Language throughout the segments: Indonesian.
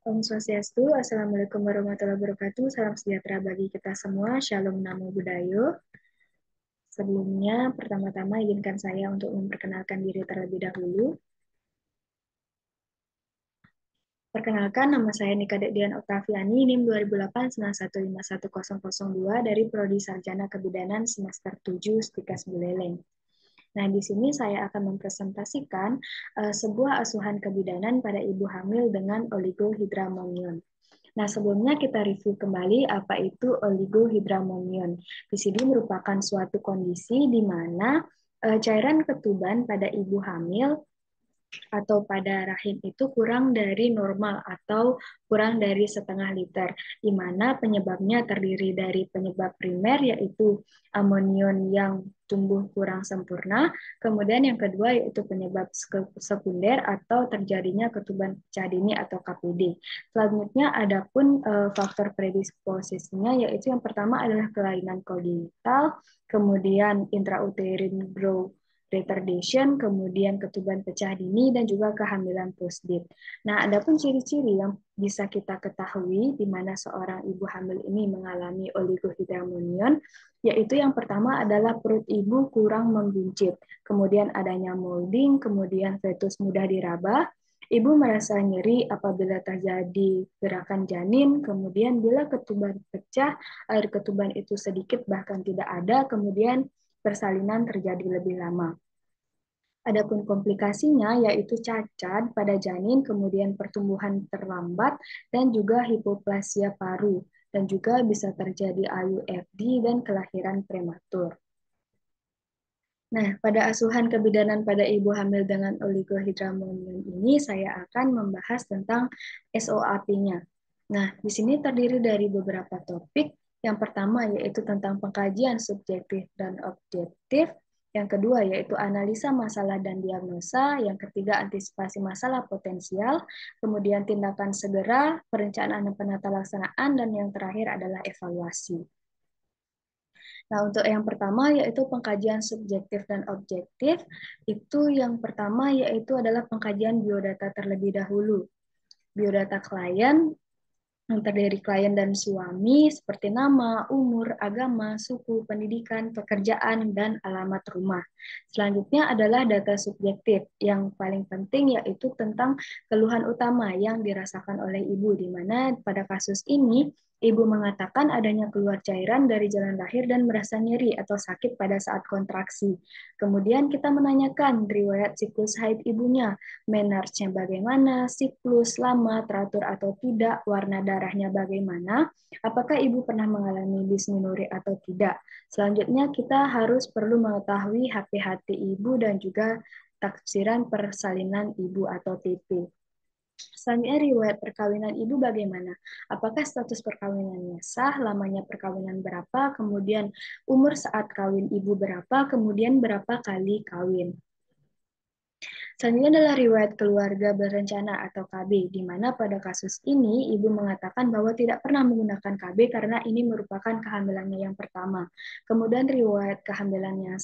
Om Swastiastu, Assalamualaikum warahmatullahi wabarakatuh. Salam sejahtera bagi kita semua. Shalom Namo Buddhaya. Sebelumnya, pertama-tama izinkan saya untuk memperkenalkan diri terlebih dahulu. Perkenalkan, nama saya Nika Dian Oktaviani, NIM 2008-9151002 dari Prodi Sarjana Kebidanan semester 7 Stikas Buleleng. Nah, di sini saya akan mempresentasikan sebuah asuhan kebidanan pada ibu hamil dengan oligohidramonium. Nah, sebelumnya kita review kembali apa itu oligohidramonium. Di sini merupakan suatu kondisi di mana cairan ketuban pada ibu hamil atau pada rahim itu kurang dari normal atau kurang dari setengah liter, di mana penyebabnya terdiri dari penyebab primer yaitu amonium yang tumbuh kurang sempurna, kemudian yang kedua yaitu penyebab sekunder atau terjadinya ketuban pecah dini atau KPD. Selanjutnya adapun faktor predisposisinya yaitu yang pertama adalah kelainan kongenital, kemudian intrauterine growth retardation, kemudian ketuban pecah dini, dan juga kehamilan postdate. Nah, ada pun ciri-ciri yang bisa kita ketahui di mana seorang ibu hamil ini mengalami oligohidramonium, yaitu yang pertama adalah perut ibu kurang membuncit, kemudian adanya molding, kemudian fetus mudah diraba, ibu merasa nyeri apabila terjadi gerakan janin, kemudian bila ketuban pecah, air ketuban itu sedikit bahkan tidak ada, kemudian persalinan terjadi lebih lama. Adapun komplikasinya yaitu cacat pada janin, kemudian pertumbuhan terlambat, dan juga hipoplasia paru, dan juga bisa terjadi IUFD dan kelahiran prematur. Nah, pada asuhan kebidanan pada ibu hamil dengan oligohidramonium ini, saya akan membahas tentang SOAP-nya. Nah, di sini terdiri dari beberapa topik. Yang pertama yaitu tentang pengkajian subjektif dan objektif. Yang kedua yaitu analisa masalah dan diagnosa. Yang ketiga antisipasi masalah potensial. Kemudian tindakan segera, perencanaan dan penata laksanaan. Dan yang terakhir adalah evaluasi. Nah, untuk yang pertama yaitu pengkajian subjektif dan objektif, itu yang pertama yaitu adalah pengkajian biodata terlebih dahulu. Biodata klien yang terdiri klien dan suami seperti nama, umur, agama, suku, pendidikan, pekerjaan, dan alamat rumah. Selanjutnya adalah data subjektif yang paling penting yaitu tentang keluhan utama yang dirasakan oleh ibu, di mana pada kasus ini ibu mengatakan adanya keluar cairan dari jalan lahir dan merasa nyeri atau sakit pada saat kontraksi. Kemudian kita menanyakan riwayat siklus haid ibunya, menarche bagaimana, siklus lama, teratur atau tidak, warna darahnya bagaimana, apakah ibu pernah mengalami dysmenorrhea atau tidak. Selanjutnya kita harus perlu mengetahui HPHT ibu dan juga tafsiran persalinan ibu atau TP. Selanjutnya riwayat perkawinan ibu bagaimana? Apakah status perkawinannya sah, lamanya perkawinan berapa, kemudian umur saat kawin ibu berapa, kemudian berapa kali kawin. Selanjutnya adalah riwayat keluarga berencana atau KB, di mana pada kasus ini ibu mengatakan bahwa tidak pernah menggunakan KB karena ini merupakan kehamilannya yang pertama. Kemudian riwayat kehamilannya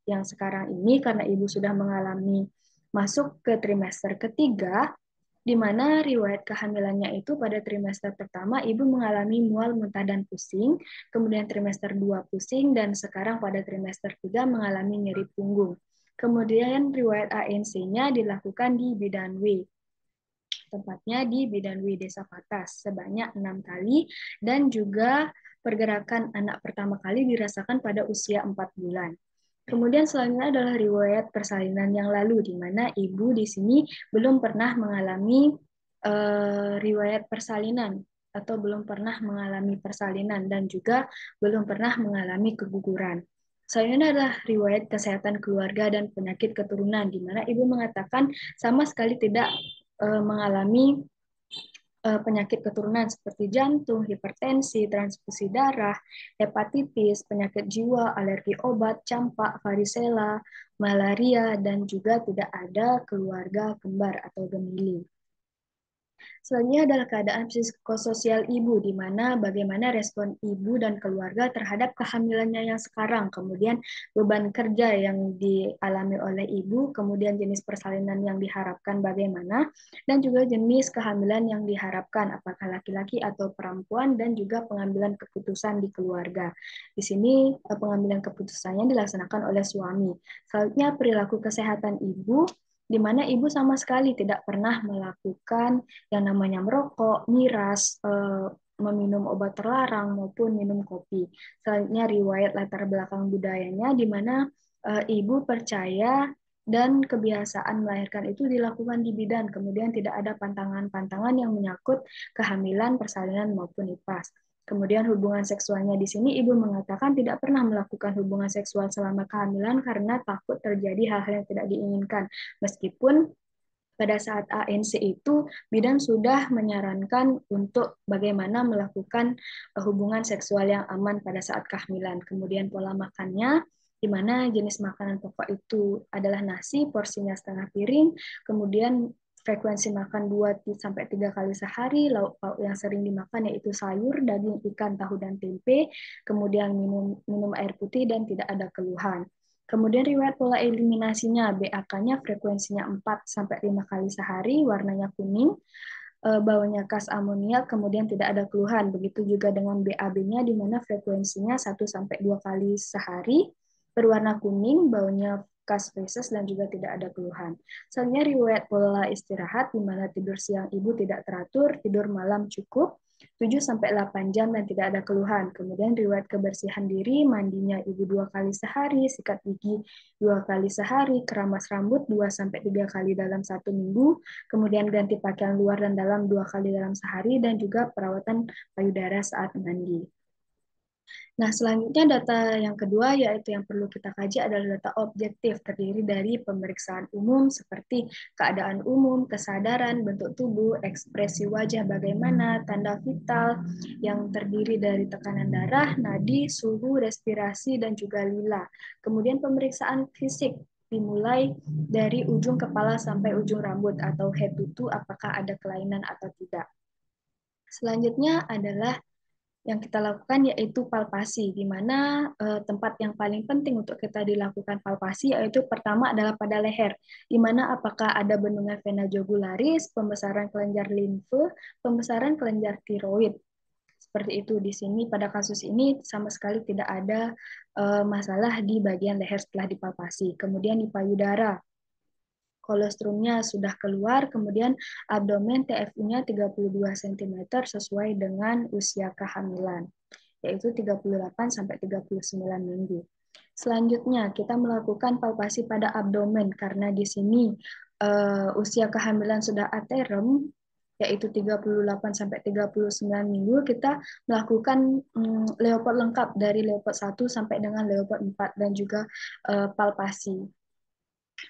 yang sekarang ini karena ibu sudah mengalami masuk ke trimester ketiga, di mana riwayat kehamilannya itu pada trimester pertama ibu mengalami mual, muntah, dan pusing, kemudian trimester 2 pusing, dan sekarang pada trimester 3 mengalami nyeri punggung. Kemudian riwayat ANC-nya dilakukan di Bidan W, tempatnya di Bidan W Desa Patas sebanyak 6 kali, dan juga pergerakan anak pertama kali dirasakan pada usia 4 bulan. Kemudian selanjutnya adalah riwayat persalinan yang lalu, di mana ibu di sini belum pernah mengalami riwayat persalinan atau belum pernah mengalami persalinan dan juga belum pernah mengalami keguguran. Selanjutnya adalah riwayat kesehatan keluarga dan penyakit keturunan, di mana ibu mengatakan sama sekali tidak mengalami penyakit keturunan seperti jantung, hipertensi, transfusi darah, hepatitis, penyakit jiwa, alergi obat, campak, varicella, malaria, dan juga tidak ada keluarga kembar atau gemili. Selanjutnya adalah keadaan psikososial ibu, di mana bagaimana respon ibu dan keluarga terhadap kehamilannya yang sekarang, kemudian beban kerja yang dialami oleh ibu, kemudian jenis persalinan yang diharapkan bagaimana, dan juga jenis kehamilan yang diharapkan, apakah laki-laki atau perempuan, dan juga pengambilan keputusan di keluarga. Di sini pengambilan keputusannya dilaksanakan oleh suami. Selanjutnya perilaku kesehatan ibu, di mana ibu sama sekali tidak pernah melakukan yang namanya merokok, miras, meminum obat terlarang maupun minum kopi. Selanjutnya riwayat latar belakang budayanya di mana ibu percaya dan kebiasaan melahirkan itu dilakukan di bidan, kemudian tidak ada pantangan-pantangan yang menyangkut kehamilan, persalinan maupun nifas. Kemudian hubungan seksualnya di sini ibu mengatakan tidak pernah melakukan hubungan seksual selama kehamilan karena takut terjadi hal-hal yang tidak diinginkan. Meskipun pada saat ANC itu bidan sudah menyarankan untuk bagaimana melakukan hubungan seksual yang aman pada saat kehamilan. Kemudian pola makannya, di mana jenis makanan pokok itu adalah nasi, porsinya setengah piring, kemudian frekuensi makan 2-3 kali sehari, lauk-lauk yang sering dimakan yaitu sayur, daging, ikan, tahu, dan tempe, kemudian minum air putih dan tidak ada keluhan. Kemudian riwayat pola eliminasinya, BAK-nya frekuensinya 4-5 kali sehari, warnanya kuning, baunya khas amoniak, kemudian tidak ada keluhan. Begitu juga dengan BAB-nya, di mana frekuensinya 1-2 kali sehari, berwarna kuning, baunya khas feses, dan juga tidak ada keluhan. Selanjutnya riwayat pola istirahat, di mana tidur siang ibu tidak teratur, tidur malam cukup, 7-8 jam dan tidak ada keluhan. Kemudian riwayat kebersihan diri, mandinya ibu 2 kali sehari, sikat gigi 2 kali sehari, keramas rambut 2-3 kali dalam 1 minggu, kemudian ganti pakaian luar dan dalam 2 kali dalam sehari, dan juga perawatan payudara saat mandi. Nah, selanjutnya data yang kedua yaitu yang perlu kita kaji adalah data objektif terdiri dari pemeriksaan umum seperti keadaan umum, kesadaran, bentuk tubuh, ekspresi wajah bagaimana, tanda vital yang terdiri dari tekanan darah, nadi, suhu, respirasi, dan juga lila. Kemudian pemeriksaan fisik dimulai dari ujung kepala sampai ujung rambut atau head to toe, apakah ada kelainan atau tidak. Selanjutnya adalah yang kita lakukan yaitu palpasi, di mana tempat yang paling penting untuk kita dilakukan palpasi yaitu pertama adalah pada leher, di mana apakah ada bendungan vena jugularis, pembesaran kelenjar limfe, pembesaran kelenjar tiroid. Seperti itu di sini pada kasus ini sama sekali tidak ada masalah di bagian leher setelah dipalpasi. Kemudian di payudara, kolostrumnya sudah keluar, kemudian abdomen TFU-nya 32 cm sesuai dengan usia kehamilan, yaitu 38-39 minggu. Selanjutnya, kita melakukan palpasi pada abdomen, karena di sini usia kehamilan sudah aterem, yaitu 38-39 minggu, kita melakukan leopard lengkap dari leopard 1 sampai dengan leopard 4, dan juga palpasi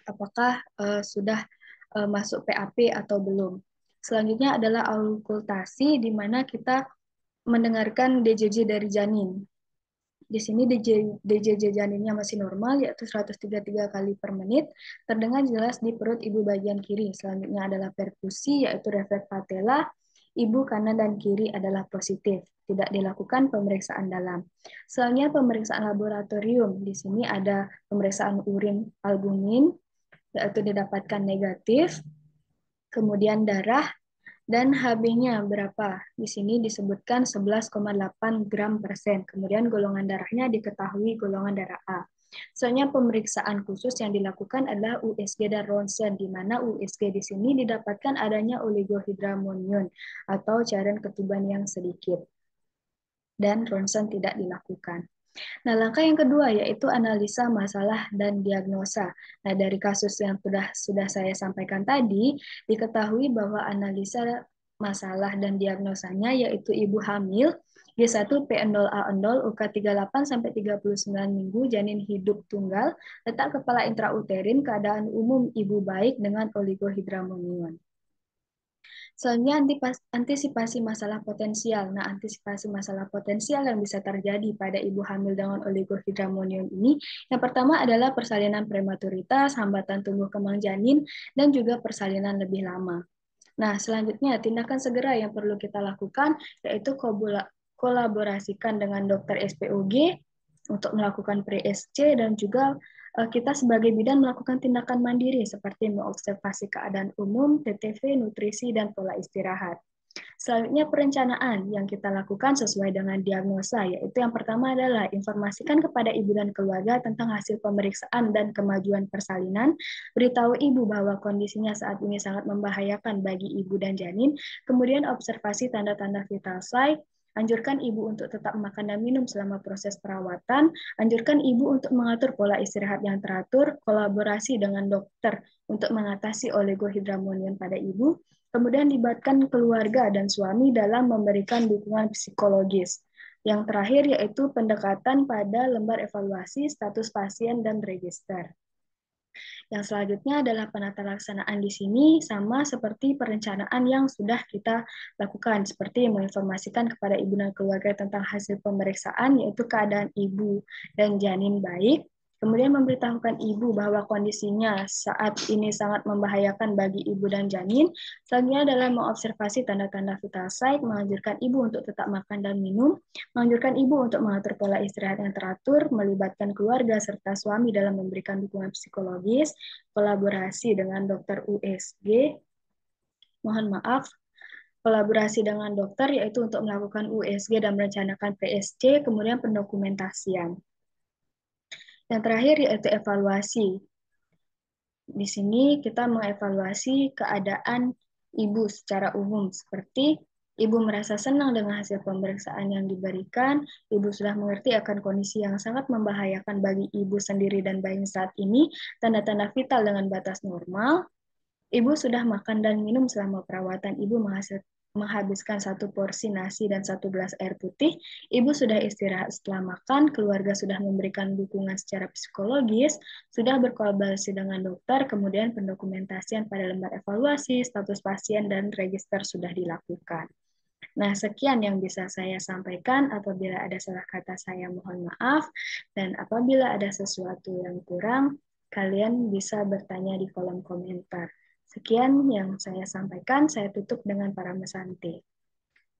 apakah sudah masuk PAP atau belum. Selanjutnya adalah aukultasi, di mana kita mendengarkan DJJ dari janin. Di sini DJJ janinnya masih normal, yaitu 133 kali per menit, terdengar jelas di perut ibu bagian kiri. Selanjutnya adalah perkusi, yaitu refleks patella, ibu kanan dan kiri adalah positif. Tidak dilakukan pemeriksaan dalam. Selanjutnya pemeriksaan laboratorium. Di sini ada pemeriksaan urin albumin, yaitu didapatkan negatif, kemudian darah, dan HB-nya berapa? Di sini disebutkan 11,8 gram persen. Kemudian golongan darahnya diketahui golongan darah A. Soalnya pemeriksaan khusus yang dilakukan adalah USG dan ronsen, di mana USG di sini didapatkan adanya oligohidramonium atau cairan ketuban yang sedikit. Dan ronsen tidak dilakukan. Nah, langkah yang kedua yaitu analisa masalah dan diagnosa. Nah, dari kasus yang sudah saya sampaikan tadi, diketahui bahwa analisa masalah dan diagnosanya yaitu ibu hamil, G1P0A0 UK38 sampai 39 minggu, janin hidup tunggal, letak kepala intrauterin, keadaan umum ibu baik dengan oligohidramonium. Selanjutnya antisipasi masalah potensial. Nah, antisipasi masalah potensial yang bisa terjadi pada ibu hamil dengan oligohidramonium ini, yang pertama adalah persalinan prematuritas, hambatan tumbuh kembang janin, dan juga persalinan lebih lama. Nah, selanjutnya tindakan segera yang perlu kita lakukan yaitu kolaborasikan dengan dokter SPOG untuk melakukan pre-SC dan juga kita sebagai bidan melakukan tindakan mandiri seperti mengobservasi keadaan umum, TTV, nutrisi, dan pola istirahat. Selanjutnya perencanaan yang kita lakukan sesuai dengan diagnosa, yaitu yang pertama adalah informasikan kepada ibu dan keluarga tentang hasil pemeriksaan dan kemajuan persalinan, beritahu ibu bahwa kondisinya saat ini sangat membahayakan bagi ibu dan janin, kemudian observasi tanda-tanda vital sign, anjurkan ibu untuk tetap makan dan minum selama proses perawatan, anjurkan ibu untuk mengatur pola istirahat yang teratur, kolaborasi dengan dokter untuk mengatasi oligohidramonium pada ibu, kemudian libatkan keluarga dan suami dalam memberikan dukungan psikologis. Yang terakhir yaitu pendekatan pada lembar evaluasi status pasien dan register. Yang selanjutnya adalah penata laksanaan di sini sama seperti perencanaan yang sudah kita lakukan, seperti menginformasikan kepada ibu dan keluarga tentang hasil pemeriksaan, yaitu keadaan ibu dan janin baik, kemudian memberitahukan ibu bahwa kondisinya saat ini sangat membahayakan bagi ibu dan janin. Selanjutnya adalah mengobservasi tanda-tanda vital sign, menganjurkan ibu untuk tetap makan dan minum, menganjurkan ibu untuk mengatur pola istirahat yang teratur, melibatkan keluarga serta suami dalam memberikan dukungan psikologis, kolaborasi dengan dokter USG, mohon maaf, kolaborasi dengan dokter yaitu untuk melakukan USG dan merencanakan PSC, kemudian pendokumentasian. Yang terakhir yaitu evaluasi. Di sini kita mengevaluasi keadaan ibu secara umum, seperti ibu merasa senang dengan hasil pemeriksaan yang diberikan, ibu sudah mengerti akan kondisi yang sangat membahayakan bagi ibu sendiri dan bayi saat ini, tanda-tanda vital dengan batas normal, ibu sudah makan dan minum selama perawatan, ibu menghabiskan 1 porsi nasi dan 1 gelas air putih, ibu sudah istirahat setelah makan, keluarga sudah memberikan dukungan secara psikologis, sudah berkolaborasi dengan dokter, kemudian pendokumentasian pada lembar evaluasi, status pasien, dan register sudah dilakukan. Nah, sekian yang bisa saya sampaikan. Apabila ada salah kata, saya mohon maaf. Dan apabila ada sesuatu yang kurang, kalian bisa bertanya di kolom komentar. Sekian yang saya sampaikan, saya tutup dengan para mesanti.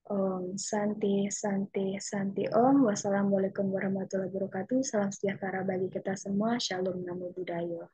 Om Santi, Santi, Santi Om. Wassalamualaikum warahmatullahi wabarakatuh. Salam sejahtera bagi kita semua. Shalom Namo Buddhaya.